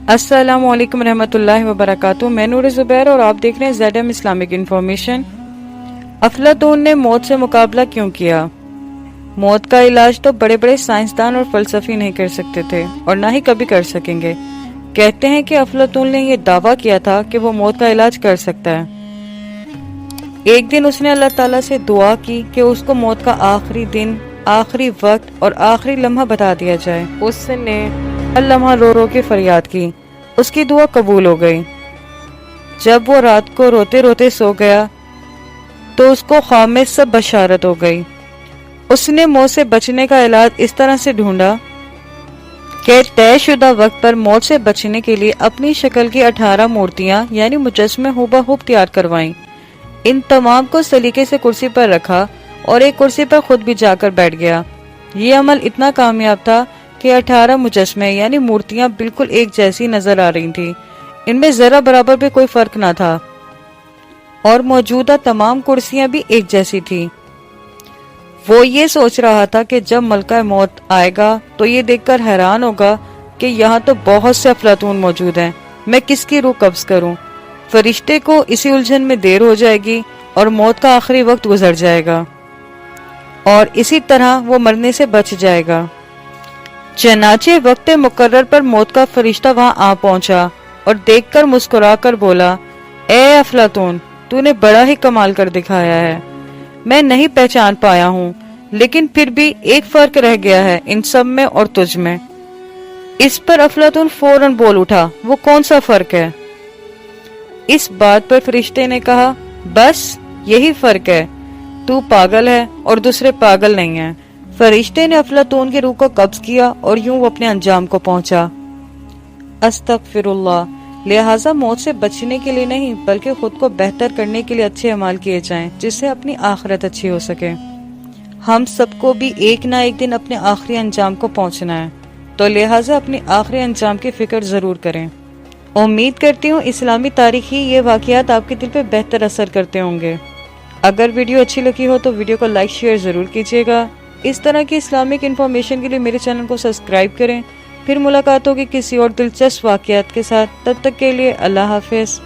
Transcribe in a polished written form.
السلام علیکم ورحمۃ اللہ وبرکاتہ۔ میں نور زبیر اور آپ دیکھ رہے ہیں ZM اسلامک انفارمیشن۔ افلاطون نے موت سے مقابلہ کیوں کیا؟ موت کا علاج تو بڑے بڑے سائنسدان اور فلسفی نہیں کر سکتے تھے اور نہ ہی کبھی کر سکیں گے۔ کہتے ہیں کہ افلاطون نے یہ دعویٰ کیا تھا کہ وہ موت کا علاج کر سکتا ہے۔ ایک دن اس نے اللہ تعالیٰ سے دعا کی کہ اس کو موت کا آخری دن، آخری وقت اور آخری لمحہ بتا دیا جائے۔ اس نے ہر لمحہ رو رو کے فریاد کی۔ اس کی دعا قبول ہو گئی۔ جب وہ رات کو روتے روتے سو گیا تو اس کو خواب میں سب بشارت ہو گئی۔ اس نے موت سے بچنے کا علاج اس طرح سے ڈھونڈا کہ طے شدہ وقت پر موت سے بچنے کے لیے اپنی شکل کی 18 مورتیاں یعنی مجسمے ہبہ تیار کروائیں۔ ان تمام کو سلیقے سے کرسی پر رکھا اور ایک کرسی پر خود بھی جا کر بیٹھ گیا۔ یہ عمل اتنا کامیاب تھا کہ 18 مجسمے یعنی مورتیاں بالکل ایک جیسی نظر آ رہی تھیں۔ ان میں ذرا برابر بھی کوئی فرق نہ تھا اور موجودہ تمام کرسیاں بھی ایک جیسی تھیں۔ وہ یہ سوچ رہا تھا کہ جب ملکہ موت آئے گا تو یہ دیکھ کر حیران ہوگا کہ یہاں تو بہت سے افلاطون موجود ہیں، میں کس کی روح قبض کروں؟ فرشتے کو اسی الجھن میں دیر ہو جائے گی اور موت کا آخری وقت گزر جائے گا اور اسی طرح وہ مرنے سے بچ جائے گا۔ چنانچہ وقت مقرر پر موت کا فرشتہ وہاں آ پہنچا اور دیکھ کر مسکرا کر بولا، اے افلاطون، تو نے بڑا ہی کمال کر دکھایا ہے۔ میں نہیں پہچان پایا ہوں، لیکن پھر بھی ایک فرق رہ گیا ہے ان سب میں اور تجھ میں۔ اس پر افلاطون فوراً بول اٹھا، وہ کون سا فرق ہے؟ اس بات پر فرشتے نے کہا، بس یہی فرق ہے، تو پاگل ہے اور دوسرے پاگل نہیں ہیں۔ فرشتے نے افلاطون کی روح کو قبض کیا اور یوں وہ اپنے انجام کو پہنچا۔ استغفر اللہ۔ لہٰذا موت سے بچنے کے لیے نہیں بلکہ خود کو بہتر کرنے کے لیے اچھے اعمال کیے جائیں جس سے اپنی آخرت اچھی ہو سکے۔ ہم سب کو بھی ایک نہ ایک دن اپنے آخری انجام کو پہنچنا ہے، تو لہٰذا اپنی آخری انجام کی فکر ضرور کریں۔ امید کرتی ہوں اسلامی تاریخی یہ واقعات آپ کے دل پہ بہتر اثر کرتے ہوں گے۔ اگر ویڈیو اچھی لگی ہو تو ویڈیو کو لائک شیئر ضرور کیجیے گا۔ اس طرح کی اسلامک انفارمیشن کے لیے میرے چینل کو سبسکرائب کریں۔ پھر ملاقات ہوگی کسی اور دلچسپ واقعات کے ساتھ، تب تک کے لیے اللہ حافظ۔